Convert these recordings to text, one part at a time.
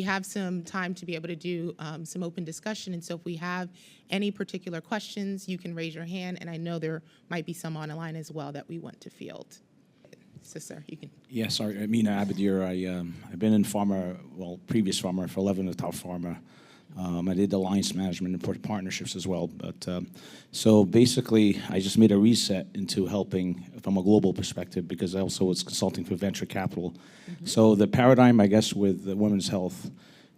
we have some time to be able to do some open discussion. And so if we have any particular questions, you can raise your hand. And I know there might be some on the line as well that we want to field. So, sir, you can. Yeah, sorry, Amina Abadir. I've been in pharma, well, previous pharma for 11 of the top pharma. I did alliance management and partnerships as well. But so basically, I just made a reset into helping from a global perspective because I also was consulting for venture capital. Mm-hmm. So the paradigm, I guess, with women's health,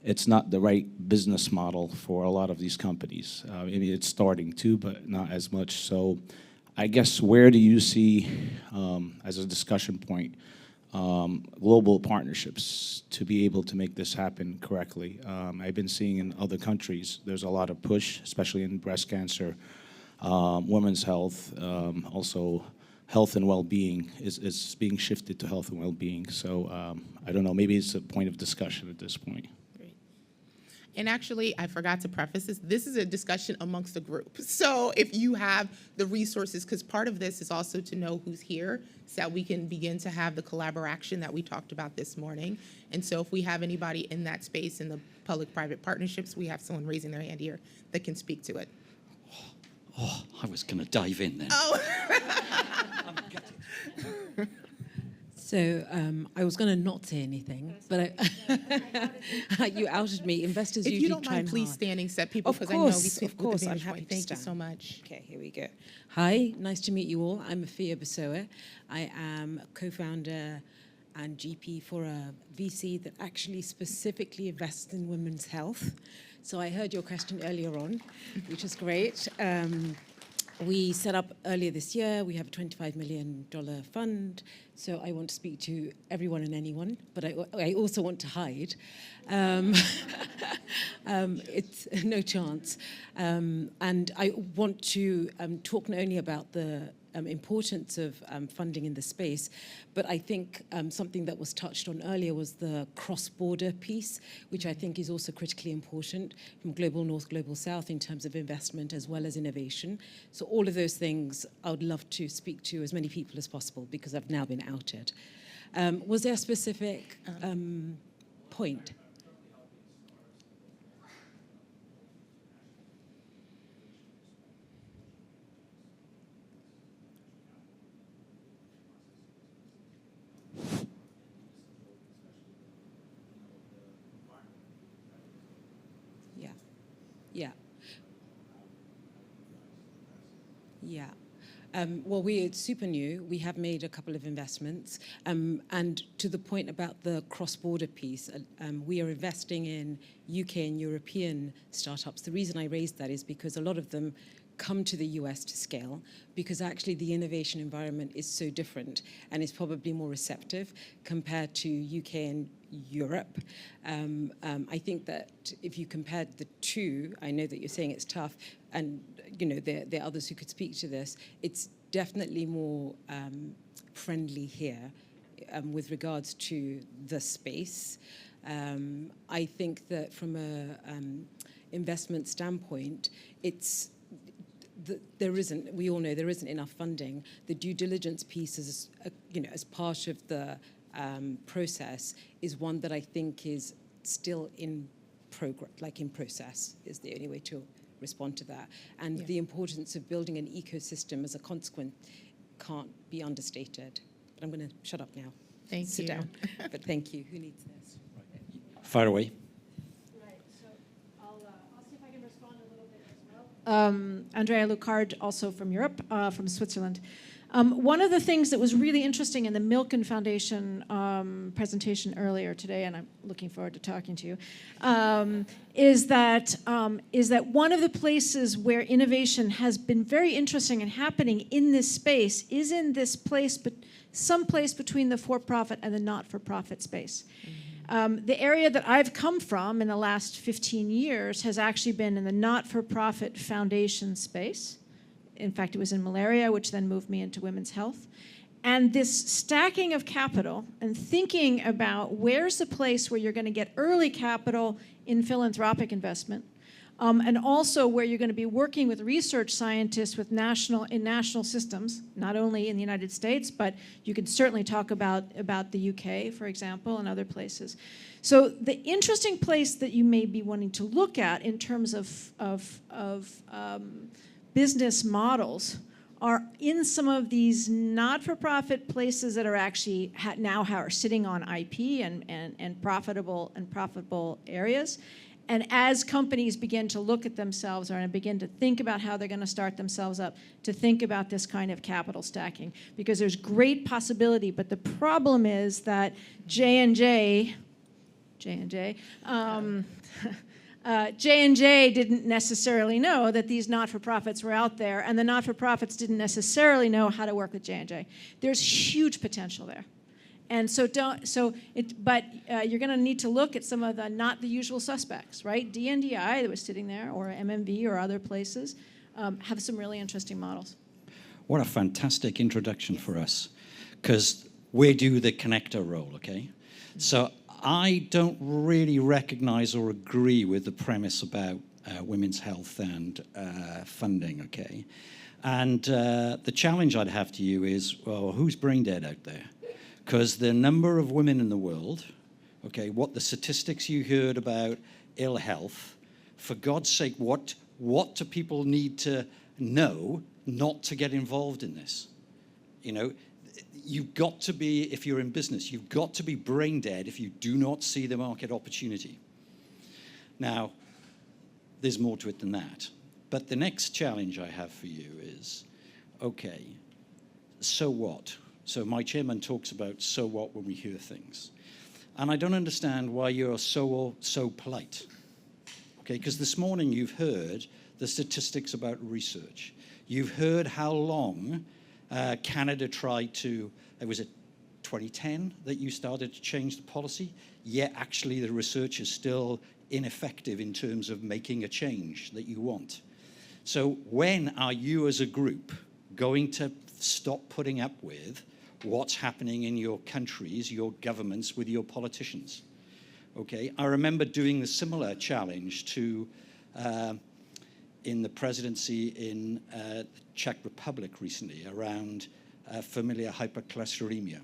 it's not the right business model for a lot of these companies. I mean, it's starting to, but not as much. So I guess where do you see, as a discussion point, global partnerships to be able to make this happen correctly? I've been seeing in other countries, there's a lot of push, especially in breast cancer, women's health, also health and well-being is being shifted to health and well-being. So I don't know, maybe it's a point of discussion at this point. And actually, I forgot to preface this. This is a discussion amongst the group. So if you have the resources, because part of this is also to know who's here so that we can begin to have the collaboration that we talked about this morning. And so if we have anybody in that space in the public-private partnerships, we have someone raising their hand here that can speak to it. Oh, I was going to dive in then. Oh. So I was going to not say anything, but you outed me. Investors usually try If you don't mind, please standing set people, because I know we speak of course, with the I'm vantage happy point. to Thank you stand. so much. Okay, here we go. Hi, nice to meet you all. I'm Afia Basoa. I am co-founder and GP for a VC that actually specifically invests in women's health. So I heard your question earlier on, which is great. We set up earlier this year. We have a $25 million fund. So I want to speak to everyone and anyone, but I also want to hide. It's no chance. And I want to talk not only about the importance of funding in the space, but I think something that was touched on earlier was the cross-border piece, which I think is also critically important from global north, global south in terms of investment as well as innovation. So all of those things I would love to speak to as many people as possible because I've now been outed. Was there a specific point? Yeah. Well, we're super new. We have made a couple of investments. And to the point about the cross-border piece, we are investing in UK and European startups. The reason I raised that is because a lot of them come to the US to scale because actually the innovation environment is so different and is probably more receptive compared to UK and Europe. I think that if you compared the two, I know that you're saying it's tough, and you know there are others who could speak to this. It's definitely more friendly here with regards to the space. I think that from a investment standpoint, it's we all know there isn't enough funding. The due diligence piece is, as part of the process is one that I think is still in progress, in process is the only way to respond to that. And the importance of building an ecosystem as a consequence can't be understated. But I'm going to shut up now. Thank you. Sit down. But thank you. Who needs this? Fire away. Right. So I'll see if I can respond a little bit as well. Andrea Lucard, also from Europe, from Switzerland. One of the things that was really interesting in the Milken Foundation presentation earlier today, and I'm looking forward to talking to you, is that one of the places where innovation has been very interesting and happening in this space is in this place, but some place between the for-profit and the not-for-profit space. Mm-hmm. The area that I've come from in the last 15 years has actually been in the not-for-profit foundation space. In fact, it was in malaria, which then moved me into women's health. And this stacking of capital and thinking about where's the place where you're going to get early capital in philanthropic investment, and also where you're going to be working with research scientists with in national systems, not only in the United States, but you could certainly talk about the UK, for example, and other places. So the interesting place that you may be wanting to look at in terms of business models are in some of these not-for-profit places that are actually now are sitting on IP and profitable areas. And as companies begin to look at themselves or begin to think about how they're going to start themselves up, to think about this kind of capital stacking, because there's great possibility. But the problem is that J&J didn't necessarily know that these not-for-profits were out there, and the not-for-profits didn't necessarily know how to work with J&J. There's huge potential there. And so you're going to need to look at some of the not the usual suspects, right? DNDi that was sitting there, or MMV or other places, have some really interesting models. What a fantastic introduction for us, because we do the connector role, okay? So I don't really recognize or agree with the premise about women's health and funding, okay? And the challenge I'd have to you is, well, who's brain dead out there? Because the number of women in the world, okay, what the statistics you heard about ill health, for God's sake, what do people need to know not to get involved in this? You know, you've got to be, if you're in business, you've got to be brain dead if you do not see the market opportunity. Now, there's more to it than that. But the next challenge I have for you is, okay, so what? So my chairman talks about so what when we hear things. And I don't understand why you're so polite. Okay, because this morning you've heard the statistics about research. You've heard how long Canada tried to, was it 2010 that you started to change the policy? Yet actually the research is still ineffective in terms of making a change that you want. So when are you as a group going to stop putting up with what's happening in your countries, your governments, with your politicians? Okay, I remember doing the similar challenge to in the presidency in the Czech Republic recently around familial hypercholesterolemia,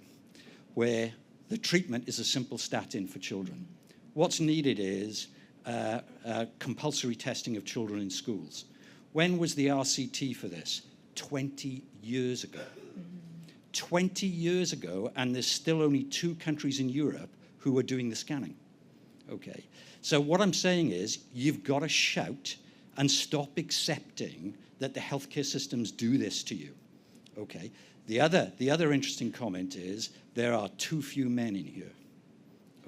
where the treatment is a simple statin for children. What's needed is compulsory testing of children in schools. When was the RCT for this? 20 years ago. 20 years ago, and there's still only 2 countries in Europe who are doing the scanning. Okay, so what I'm saying is you've got to shout and stop accepting that the healthcare systems do this to you. Okay, the other interesting comment is there are too few men in here.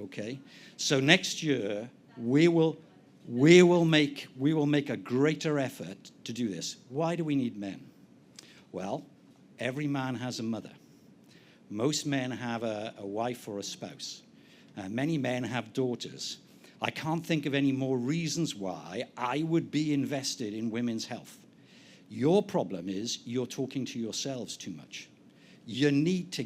Okay, so next year we will make a greater effort to do this. Why do we need men? Well, every man has a mother. Most men have a wife or a spouse. Many men have daughters. I can't think of any more reasons why I would be invested in women's health. Your problem is you're talking to yourselves too much. We need to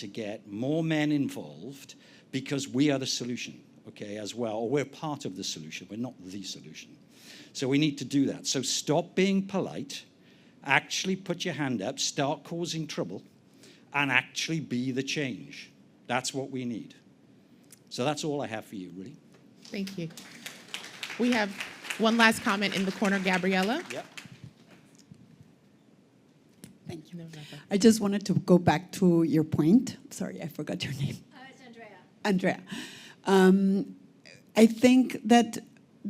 get more men involved because we are the solution, okay, as well. Or we're part of the solution. We're not the solution. So we need to do that. So stop being polite. Actually put your hand up, start causing trouble, and actually be the change. That's what we need. So that's all I have for you, really. Thank you. We have one last comment in the corner, Gabriella. Yep. Thank you. I just wanted to go back to your point. Sorry, I forgot your name. It's Andrea. Andrea. I think that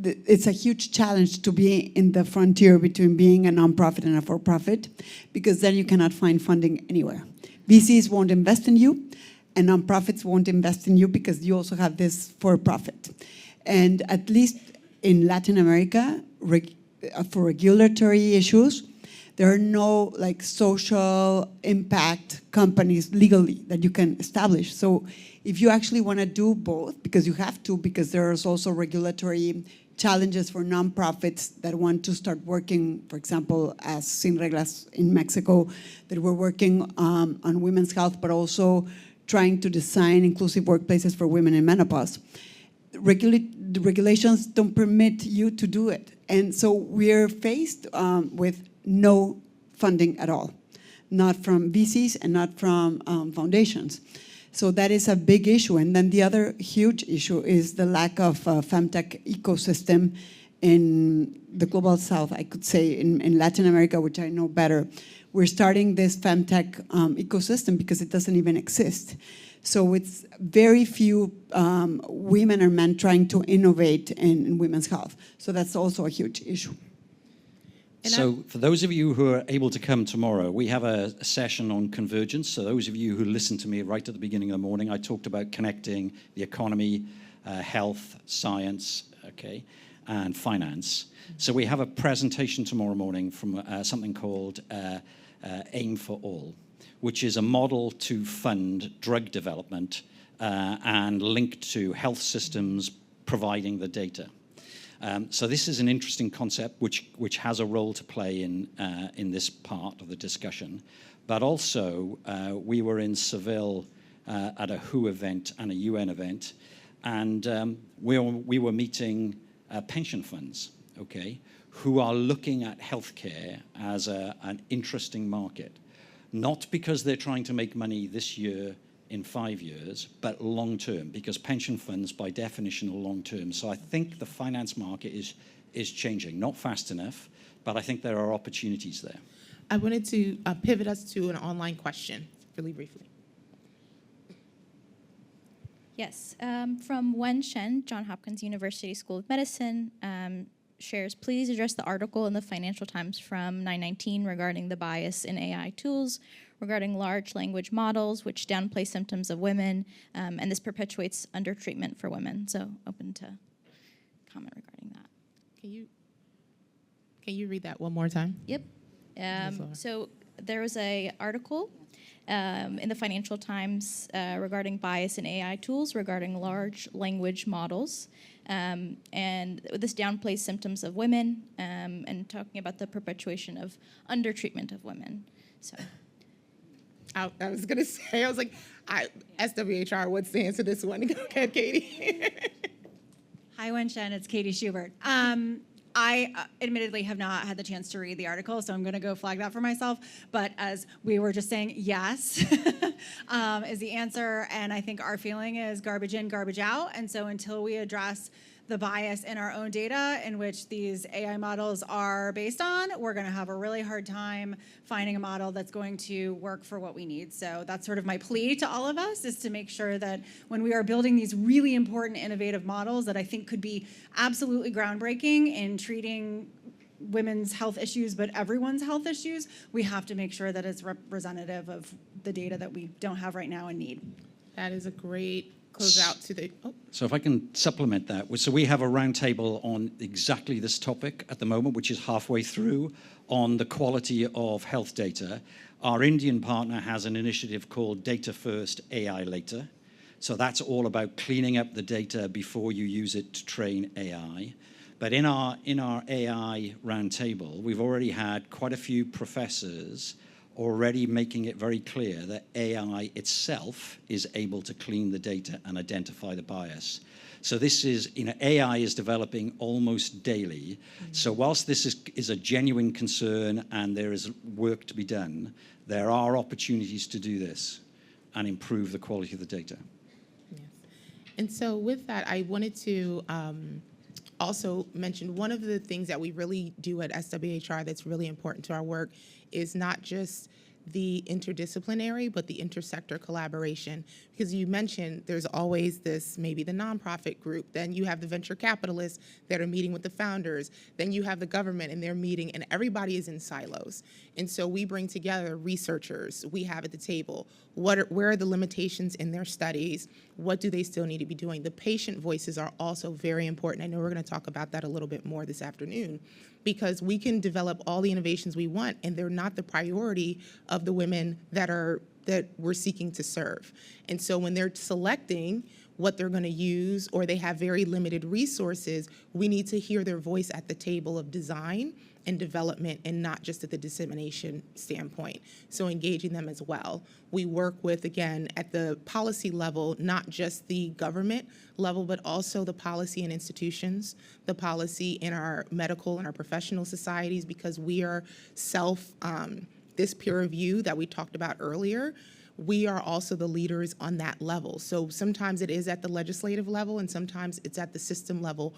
it's a huge challenge to be in the frontier between being a nonprofit and a for-profit, because then you cannot find funding anywhere. VCs won't invest in you, and nonprofits won't invest in you because you also have this for-profit. And at least in Latin America, for regulatory issues, there are no like social impact companies legally that you can establish. So if you actually want to do both, because you have to, because there's also regulatory challenges for nonprofits that want to start working, for example, as Sin Reglas in Mexico, that we're working on women's health, but also trying to design inclusive workplaces for women in menopause. the regulations don't permit you to do it. And so we're faced with no funding at all, not from VCs and not from foundations. So that is a big issue. And then the other huge issue is the lack of femtech ecosystem in the global south, I could say, in Latin America, which I know better. We're starting this femtech ecosystem because it doesn't even exist. So it's very few women or men trying to innovate in women's health. So that's also a huge issue. And So for those of you who are able to come tomorrow, we have a session on convergence. So those of you who listened to me right at the beginning of the morning, I talked about connecting the economy, health, science, okay, and finance. So we have a presentation tomorrow morning from something called Aim for All, which is a model to fund drug development and linked to health systems providing the data. So this is an interesting concept which has a role to play in this part of the discussion. But also, we were in Seville at a WHO event and a UN event, and we were meeting pension funds, okay, who are looking at healthcare as an interesting market. Not because they're trying to make money this year in 5 years, but long term, because pension funds by definition are long term. So I think the finance market is changing, not fast enough, but I think there are opportunities there. I wanted to pivot us to an online question, really briefly. Yes, from Wen Shen, Johns Hopkins University School of Medicine, shares, please address the article in the Financial Times from 9/19 regarding the bias in AI tools, regarding large language models, which downplay symptoms of women, and this perpetuates undertreatment for women. So open to comment regarding that. Can you read that one more time? Yep. So there was a article in the Financial Times regarding bias in AI tools, regarding large language models, and this downplays symptoms of women, and talking about the perpetuation of undertreatment of women. So. I was going to say, I was like, SWHR, what's the answer to this one? Go ahead, Katie. Hi, Wen-Shen, it's Katie Schubert. I admittedly have not had the chance to read the article, so I'm going to go flag that for myself. But as we were just saying, yes is the answer. And I think our feeling is garbage in, garbage out. And so until we address the bias in our own data in which these AI models are based on, we're going to have a really hard time finding a model that's going to work for what we need. So that's sort of my plea to all of us, is to make sure that when we are building these really important, innovative models that I think could be absolutely groundbreaking in treating women's health issues, but everyone's health issues, we have to make sure that it's representative of the data that we don't have right now and need. That is a great close out to the, So if I can supplement that. So we have a roundtable on exactly this topic at the moment, which is halfway through, on the quality of health data. Our Indian partner has an initiative called Data First, AI Later. So that's all about cleaning up the data before you use it to train AI. But in our AI roundtable, we've already had quite a few professors already making it very clear that AI itself is able to clean the data and identify the bias. So this is, AI is developing almost daily. So whilst this is a genuine concern and there is work to be done, there are opportunities to do this and improve the quality of the data. yes. And so with that, I wanted to also mention one of the things that we really do at SWHR that's really important to our work is not just the interdisciplinary, but the intersector collaboration. Because you mentioned there's always this, maybe the nonprofit group, then you have the venture capitalists that are meeting with the founders, then you have the government and they're meeting, and everybody is in silos. And so we bring together researchers we have at the table. Where are the limitations in their studies? What do they still need to be doing? The patient voices are also very important. I know we're going to talk about that a little bit more this afternoon, because we can develop all the innovations we want, and they're not the priority of the women that we're seeking to serve. And so when they're selecting what they're going to use, or they have very limited resources, we need to hear their voice at the table of design and development and not just at the dissemination standpoint. So engaging them as well. We work with, again, at the policy level, not just the government level, but also the policy in institutions, the policy in our medical and our professional societies, because we are this peer review that we talked about earlier, we are also the leaders on that level. So sometimes it is at the legislative level, and sometimes it's at the system level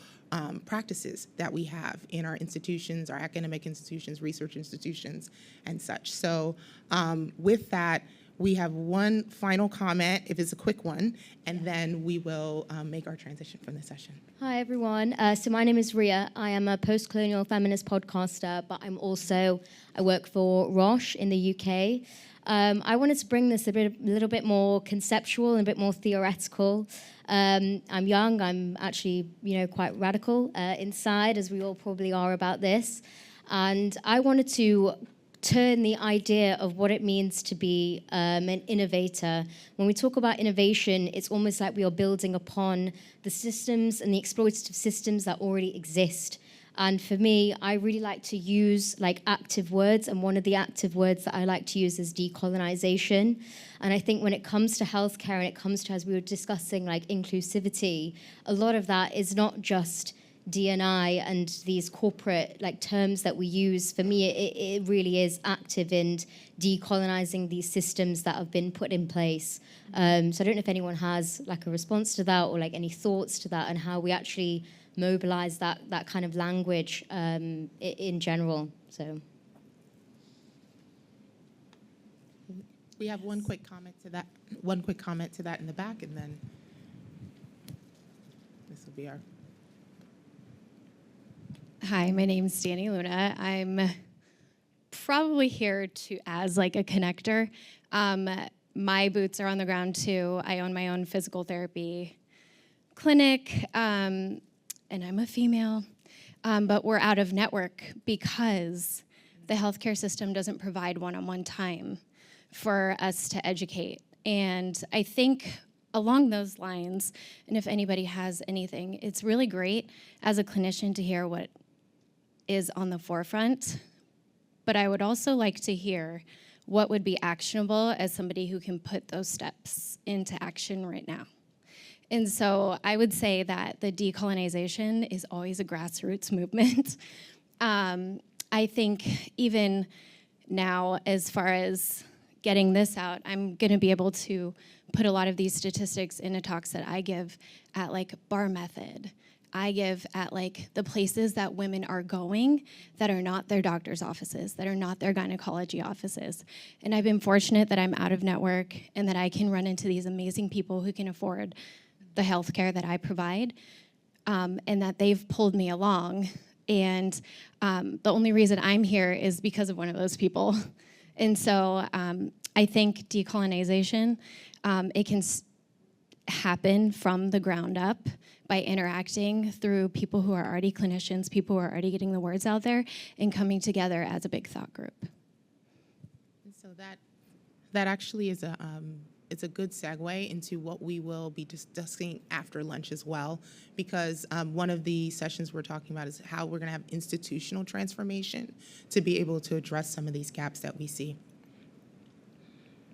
practices that we have in our institutions, our academic institutions, research institutions, and such. So with that, we have one final comment, if it's a quick one, and then we will make our transition from the session. Hi, everyone. So my name is Ria. I am a post-colonial feminist podcaster, but I work for Roche in the UK. I wanted to bring this a little bit more conceptual and a bit more theoretical. I'm young. I'm actually, quite radical inside, as we all probably are about this. And I wanted to turn the idea of what it means to be an innovator. When we talk about innovation, it's almost like we are building upon the systems and the exploitative systems that already exist. And for me, I really like to use active words, and one of the active words that I like to use is decolonization. And I think when it comes to healthcare and it comes to, as we were discussing, inclusivity, a lot of that is not just D&I and these corporate terms that we use. For me, it really is active in decolonizing these systems that have been put in place. So I don't know if anyone has a response to that or any thoughts to that and how we actually mobilize that kind of language in general. So we have one quick comment to that in the back, and then this will be our. Hi, my name's Danny Luna. I'm probably here as a connector. My boots are on the ground too. I own my own physical therapy clinic, and I'm a female, but we're out of network because the healthcare system doesn't provide one-on-one time for us to educate. And I think along those lines, and if anybody has anything, it's really great as a clinician to hear what is on the forefront, but I would also like to hear what would be actionable as somebody who can put those steps into action right now. And so I would say that the decolonization is always a grassroots movement. I think even now, as far as getting this out, I'm gonna be able to put a lot of these statistics into talks that I give at Bar Method. I give at the places that women are going that are not their doctor's offices, that are not their gynecology offices. And I've been fortunate that I'm out of network and that I can run into these amazing people who can afford the healthcare that I provide, and that they've pulled me along. And the only reason I'm here is because of one of those people. And so I think decolonization, it can happen from the ground up by interacting through people who are already clinicians, people who are already getting the words out there, and coming together as a big thought group. And so that actually is it's a good segue into what we will be discussing after lunch as well, because one of the sessions we're talking about is how we're going to have institutional transformation to be able to address some of these gaps that we see.